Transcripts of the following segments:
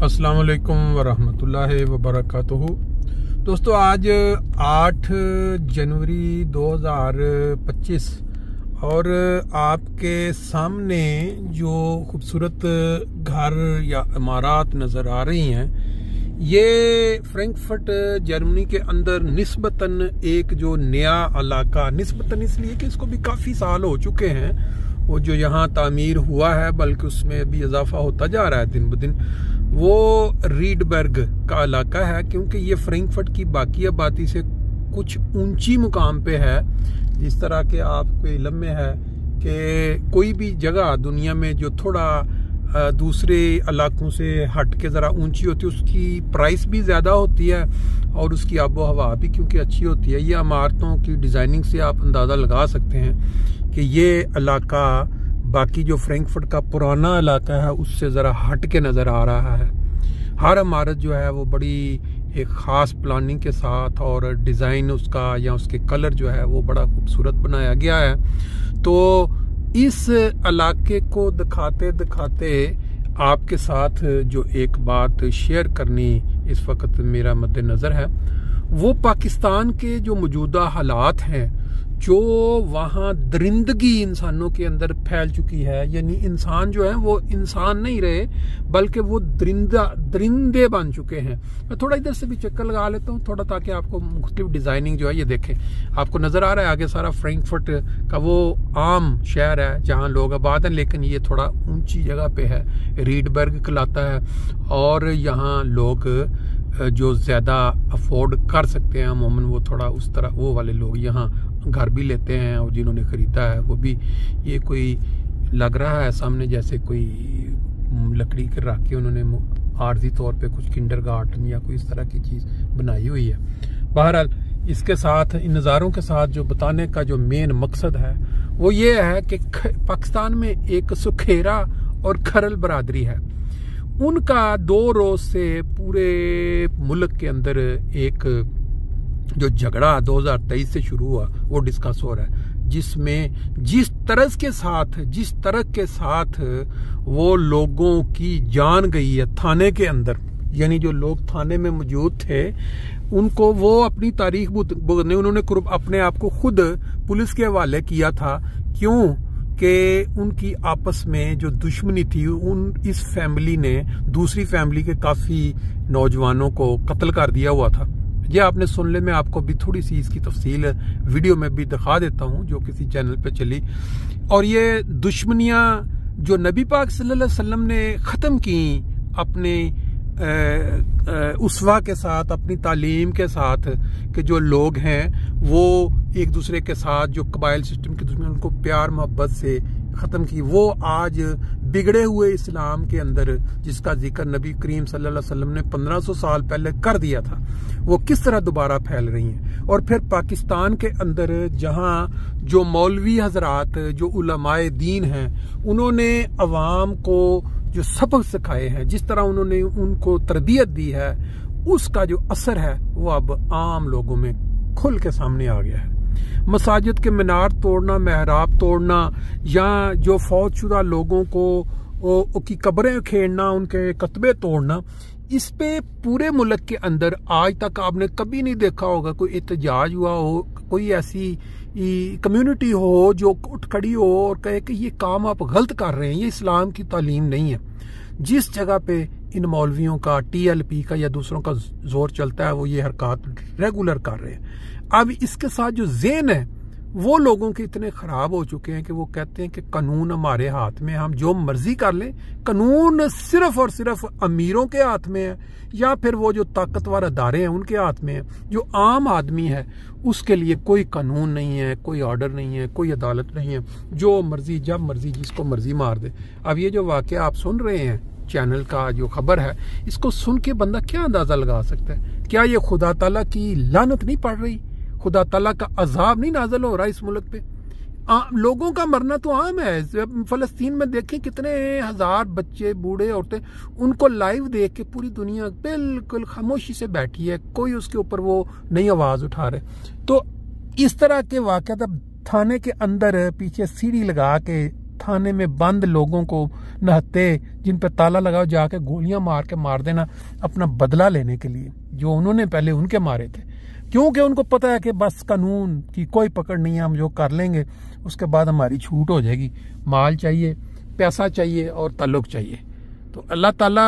अस्सलाम वालेकुम वरहमतुल्लाहि वबरकातुहू। दोस्तों, आज 8 जनवरी 2025 और आपके सामने जो खूबसूरत घर या इमारत नज़र आ रही हैं, ये फ्रैंकफर्ट जर्मनी के अंदर निस्बतन एक जो नया इलाका, निस्बतन इसलिए कि इसको भी काफ़ी साल हो चुके हैं, वो जो यहाँ तामीर हुआ है, बल्कि उसमें अभी इजाफा होता जा रहा है दिन ब दिन, वो रीडबर्ग का इलाका है। क्योंकि ये फ्रैंकफर्ट की बाकी आबादी से कुछ ऊंची मुकाम पे है। जिस तरह के आपको इल्म में है कि कोई भी जगह दुनिया में जो थोड़ा दूसरे इलाकों से हट के ज़रा ऊंची होती है, उसकी प्राइस भी ज़्यादा होती है और उसकी आबो हवा भी क्योंकि अच्छी होती है। ये इमारतों की डिज़ाइनिंग से आप अंदाज़ा लगा सकते हैं कि ये इलाका बाकी जो फ्रैंकफर्ट का पुराना इलाका है उससे ज़रा हट के नज़र आ रहा है। हर इमारत जो है वो बड़ी एक ख़ास प्लानिंग के साथ और डिज़ाइन उसका या उसके कलर जो है वो बड़ा खूबसूरत बनाया गया है। तो इस इलाके को दिखाते दिखाते आपके साथ जो एक बात शेयर करनी इस वक्त मेरा मद्देनज़र है, वो पाकिस्तान के जो मौजूदा हालात हैं, जो वहाँ दरिंदगी इंसानों के अंदर फैल चुकी है। यानी इंसान जो है वो इंसान नहीं रहे, बल्कि वो दरिंदे बन चुके हैं। मैं थोड़ा इधर से भी चक्कर लगा लेता हूँ थोड़ा, ताकि आपको मुख्तलिफ डिज़ाइनिंग जो है ये देखें। आपको नज़र आ रहा है आगे सारा फ्रैंकफर्ट का वो आम शहर है जहाँ लोग आबाद हैं, लेकिन ये थोड़ा ऊंची जगह पे है, रीडबर्ग कहलाता है। और यहाँ लोग जो ज़्यादा अफोर्ड कर सकते हैं अमूमन, वो थोड़ा उस तरह वो वाले लोग यहाँ घर भी लेते हैं, और जिन्होंने ख़रीदा है वो भी, ये कोई लग रहा है सामने जैसे कोई लकड़ी के रख के उन्होंने आर्जी तौर पे कुछ किंडरगार्टन या कोई इस तरह की चीज़ बनाई हुई है। बहरहाल, इसके साथ इन नज़ारों के साथ जो बताने का जो मेन मकसद है वो ये है कि पाकिस्तान में एक सुखेरा और खरल बरादरी है। उनका 2 रोज से पूरे मुल्क के अंदर एक जो झगड़ा 2023 से शुरू हुआ वो डिस्कस हो रहा है, जिसमें जिस तरह के साथ वो लोगों की जान गई है थाने के अंदर। यानी जो लोग थाने में मौजूद थे उनको वो अपनी तारीख भुगतने, उन्होंने अपने आप को खुद पुलिस के हवाले किया था। क्यों कि उनकी आपस में जो दुश्मनी थी, इस फैमिली ने दूसरी फैमिली के काफ़ी नौजवानों को कत्ल कर दिया हुआ था। ये आपने सुन ले, मैं आपको भी थोड़ी सी इसकी तफसील वीडियो में भी दिखा देता हूँ जो किसी चैनल पे चली। और ये दुश्मनियाँ जो नबी पाक सल्लल्लाहु अलैहि वसल्लम ने ख़त्म की अपने उसवा के साथ, अपनी तालीम के साथ, कि जो लोग हैं वो एक दूसरे के साथ जो कबाइल सिस्टम की दुश्मनी, उनको प्यार मोहब्बत से ख़त्म की, वो आज बिगड़े हुए इस्लाम के अंदर, जिसका जिक्र नबी करीम सल्लल्लाहु अलैहि वसल्लम ने 1500 साल पहले कर दिया था, वो किस तरह दोबारा फैल रही हैं। और फिर पाकिस्तान के अंदर जहाँ जो मौलवी हजरात, जो उलमाए दीन हैं, उन्होंने अवाम को जो सबक सिखाए हैं, जिस तरह उन्होंने उनको तरबियत दी है, उसका जो असर है वो अब आम लोगों में खुल के सामने आ गया है। मसाजिद के मीनार तोड़ना, महराब तोड़ना, या जो फौतशुदा लोगों को की कब्रें खेड़ना, उनके कतबे तोड़ना, इस पे पूरे मुल्क के अंदर आज तक आपने कभी नहीं देखा होगा कोई एहतजाज हुआ हो, कोई ऐसी कम्युनिटी हो जो उठ खड़ी हो और कहे कि ये काम आप गलत कर रहे हैं, ये इस्लाम की तालीम नहीं है। जिस जगह पे इन मौलवियों का, TLP का या दूसरों का जोर चलता है, वो ये हरकत रेगुलर कर रहे हैं। अब इसके साथ जो ज़हन है वो लोगों के इतने ख़राब हो चुके हैं कि वो कहते हैं कि कानून हमारे हाथ में, हम जो मर्जी कर लें, कानून सिर्फ और सिर्फ अमीरों के हाथ में है, या फिर वो जो ताकतवर अदारे हैं उनके हाथ में है। जो आम आदमी है उसके लिए कोई कानून नहीं है, कोई ऑर्डर नहीं है, कोई अदालत नहीं है, जो मर्जी जब मर्जी जिसको मर्जी मार दे। अब ये जो वाक़या आप सुन रहे हैं, चैनल का जो खबर है, इसको सुन के बंदा क्या अंदाज़ा लगा सकता है? क्या ये खुदा ताला की लानत नहीं पड़ रही? खुदा ताला का अजाब नहीं नाज़िल हो रहा इस मुल्क पे? लोगों का मरना तो आम है। फ़लस्तीन में देखें कितने हजार बच्चे, बूढ़े, औरतें, उनको लाइव देख के पूरी दुनिया बिल्कुल खामोशी से बैठी है, कोई उसके ऊपर वो नई आवाज़ उठा रहे। तो इस तरह के वाक़यात अब थाने के अंदर पीछे सीढ़ी लगा के थाने में बंद लोगों को नहते, जिन पे ताला लगाओ, जाके गोलियां मार के मार देना अपना बदला लेने के लिए, जो उन्होंने पहले उनके मारे थे, क्योंकि उनको पता है कि बस कानून की कोई पकड़ नहीं है, हम जो कर लेंगे उसके बाद हमारी छूट हो जाएगी। माल चाहिए, पैसा चाहिए और ताल्लुक चाहिए। तो अल्लाह ताला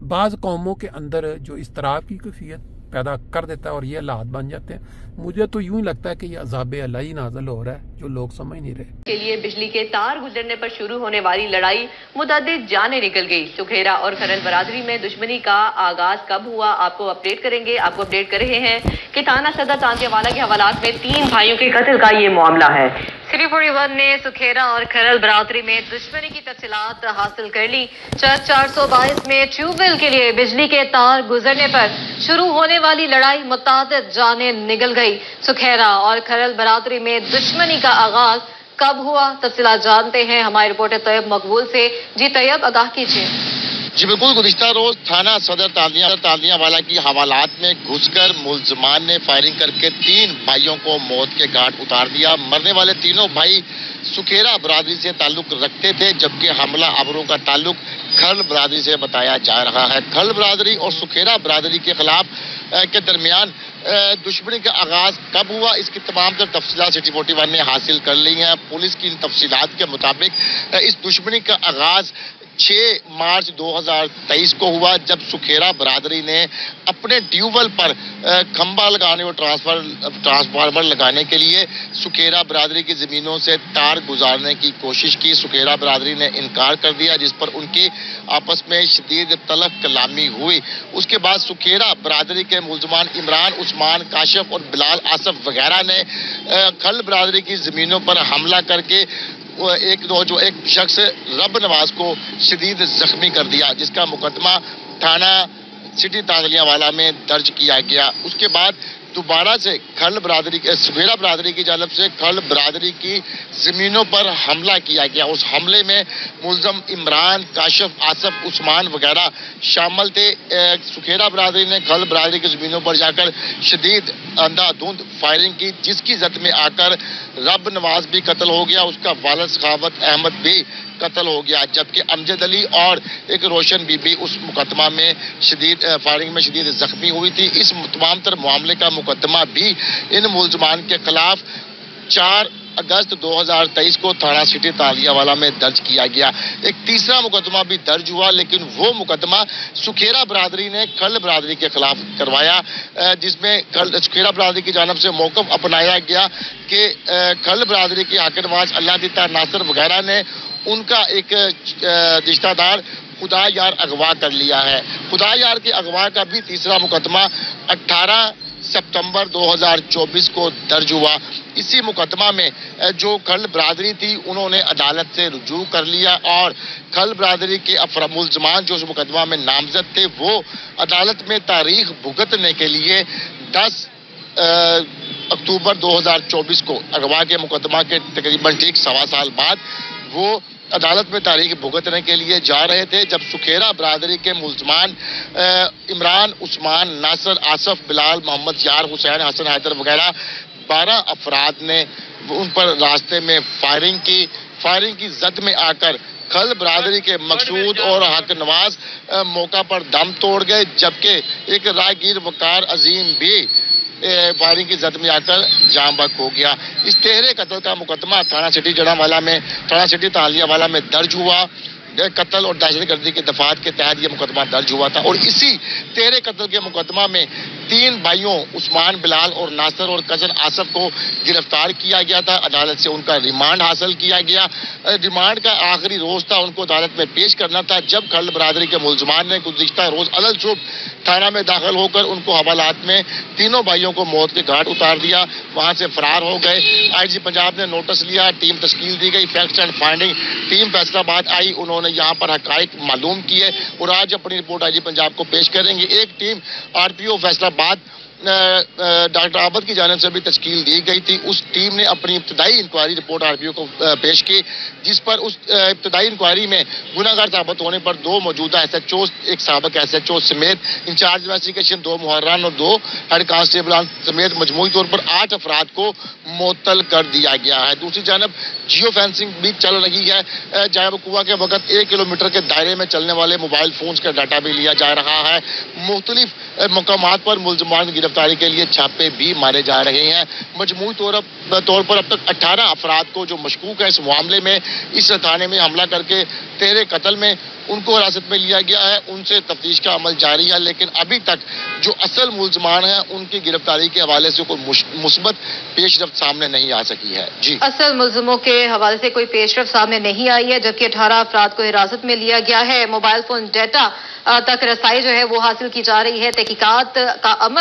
बाज़ कौमों के अंदर जो इस्तराब की कैफियत पैदा कर देता है और ये हालात बन जाते हैं। मुझे तो यूं ही लगता है कि ये अज़ाब इलाही नाज़िल हो रहा है, जो लोग समझ नहीं रहे। के लिए बिजली के तार गुजरने पर शुरू होने वाली लड़ाई मुतअद्दिद जानें निकल गई। सुखेरा और खरल बरादरी में दुश्मनी का आगाज कब हुआ, आपको अपडेट करेंगे। आपको अपडेट कर रहे हैं कि थाना सदर तांतियावाला के हवालात में 3 भाइयों के कत्ल का ये मामला है। 341 ने सुखेरा और खरल बरादरी में दुश्मनी की तफसीलात हासिल कर ली। 422 में ट्यूबवेल के लिए बिजली के तार गुजरने पर शुरू होने वाली लड़ाई मुतअद्दिद जानें निकल गई। सुखेरा और खरल बरादरी में दुश्मनी का आगाज कब हुआ, तफसीलात जानते हैं हमारे रिपोर्टर तैयब मकबूल से। जी तैयब, आगाह कीजिए। जी बिल्कुल, गुज़िश्ता रोज थाना सदर तांतियावाला की हवालात में घुसकर मुल्ज़मान ने फायरिंग करके 3 भाइयों को मौत के घाट उतार दिया। मरने वाले तीनों भाई सुखेरा बरादरी से ताल्लुक रखते थे, जबकि हमला आवरों का ताल्लुक खरल बरादरी से बताया जा रहा है। खरल बरादरी और सुखेरा बरादरी के खिलाफ के दरमियान दुश्मनी का आगाज कब हुआ, इसकी तमाम तर तफसीलात सिटी 41 ने हासिल कर ली हैं। पुलिस की इन तफसीलात के मुताबिक इस दुश्मनी का आगाज 6 मार्च 2023 को हुआ, जब सुखेरा बरादरी ने अपने ट्यूबवेल पर खंबा लगाने और ट्रांसफार्मर लगाने के लिए सुखेरा बरादरी की ज़मीनों से तार गुजारने की कोशिश की। सुखेरा बरादरी ने इनकार कर दिया, जिस पर उनकी आपस में शदीद तलख कलामी हुई। उसके बाद सुखेरा बरादरी के मुल्ज़मान इमरान, उस्मान, काशिफ और बिलाल आसफ वगैरह ने खरल बरादरी की ज़मीनों पर हमला करके एक शख्स रब नवाज को शदीद जख्मी कर दिया, जिसका मुकदमा थाना सिटी तांतियावाला में दर्ज किया गया। उसके बाद दोबारा से खरल बरादरी के सुखेरा बरादरी की जानब से खरल बरादरी की ज़मीनों पर हमला किया गया। उस हमले में मुल्ज़म इमरान, काशिफ, आसफ, उस्मान वगैरह शामिल थे। सुखेरा बरादरी ने खरल बरादरी की ज़मीनों पर जाकर शदीद अंधाधुंध फायरिंग की, जिसकी जद में आकर रब नवाज भी कत्ल हो गया, उसका वालिद सखावत अहमद भी कत्ल हो गया, जबकि अमजद अली और एक रोशन बीबी उस मुकदमा में फायरिंग में शदीद जख्मी हुई थी। इस तमाम तर मामले का मुकदमा भी इन मुल्ज़मान के खिलाफ 4 अगस्त 2023 को थाना सिटी तांतियावाला में दर्ज किया गया। एक तीसरा मुकदमा भी दर्ज हुआ, लेकिन वो मुकदमा सुखेरा बरादरी ने खरल बरादरी के खिलाफ करवाया, जिसमें सुखेरा बरादरी की जानब से मौक़िफ़ अपनाया गया कि खरल बरादरी के आकिरवाज अल्लाह दिता नासिर वगैरह ने उनका एक रिश्तेदार खुदा यार अगवा कर लिया है। खुदा यार के अगवा का भी तीसरा मुकदमा 18 सितंबर 2024 को दर्ज हुआ। इसी मुकदमा में जो खरल बरादरी थी, उन्होंने अदालत से रुजू कर लिया और खरल बरादरी के मुल्ज़मान जो उस मुकदमा में नामजद थे, वो अदालत में तारीख भुगतने के लिए 10 अक्टूबर 2024 को अगवा के मुकदमा के तकरीबन ठीक 1.25 साल बाद वो अदालत में तारीख भुगतने के लिए जा रहे थे, जब सुखेरा बरादरी के मुल्ज़मान इमरान, उस्मान, नासिर, आसफ, बिलाल, मोहम्मद यार, हुसैन, हसन, हैदर वगैरह 12 अफराद ने उन पर रास्ते में फायरिंग की जद में आकर खरल बरादरी के मकसूद और हक नवाज मौका पर दम तोड़ गए, जबकि एक राहगीर वकार अजीम भी फायरिंग की जद में आकर जाम बक हो गया। इस 13 कत्ल का मुकदमा थाना सिटी तांतियावाला में दर्ज हुआ। कत्ल और दहशतगर्दी के दफात के तहत यह मुकदमा दर्ज हुआ था और इसी 13 कत्ल के मुकदमा में 3 भाइयों उस्मान, बिलाल और नासिर और कजन आसफ को गिरफ्तार किया गया था। अदालत से उनका रिमांड हासिल किया गया। रिमांड का आखिरी रोज था, उनको अदालत में पेश करना था, जब खरल बरादरी के मुल्ज़मान ने गुज़िश्ता रोज अलग सुबह थाना में दाखिल होकर उनको हवालात में तीनों भाइयों को मौत के घाट उतार दिया, वहां से फरार हो गए। IG पंजाब ने नोटिस लिया, टीम तश्कील दी गई, facts and finding team Faisalabad आई, उन्होंने यहाँ पर हकाइक मालूम किए और आज अपनी रिपोर्ट IG पंजाब को पेश करेंगे। एक टीम RPO फैसलाबाद ڈاکٹر عابد کی جانب سے بھی تشکیل دی گئی تھی. اس ٹیم نے اپنی ابتدائی انکوائری رپورٹ RBO کو پیش کی, جس پر اس ابتدائی انکوائری میں گناہگار ثابت ہونے پر 2 موجودہ SHO, ایک سابق SHO سمیت انچارج انویسٹیگیشن 2 محرران اور 2 ہیڈ کانسٹیبلان سمیت مجموعی طور پر 8 افراد کو معطل کر دیا گیا ہے. دوسری جانب جیو فینسنگ بھی چل رہی ہے, جائے وقوع کے وقت 1 کلومیٹر کے دائرے میں چلنے والے موبائل فونز کا ڈاٹا بھی لیا جا رہا ہے. مختلف مقامات پر ملزمان کی گرفتاری کے لیے چھاپے بھی مارے جا رہے ہیں. مجموعی طور پر اب تک 18 افراد کو جو مشکوک ہے اس معاملے میں, اس تھانے میں حملہ کر کے 13 قتل میں ان کو حراست میں لیا گیا ہے. ان سے تفتیش کا عمل جاری ہے, لیکن ابھی تک جو اصل ملزمان ہیں ان کی گرفتاری کے حوالے سے کوئی مثبت پیش رفت سامنے نہیں آ سکی ہے. جی, اصل ملزموں کے حوالے سے کوئی پیش رفت سامنے نہیں آئی ہے, جبکہ 18 افراد کو حراست میں لیا گیا ہے. موبائل فون ڈیٹا تک رسائی جو ہے وہ حاصل کی جا رہی ہے. تحقیقات کا عمل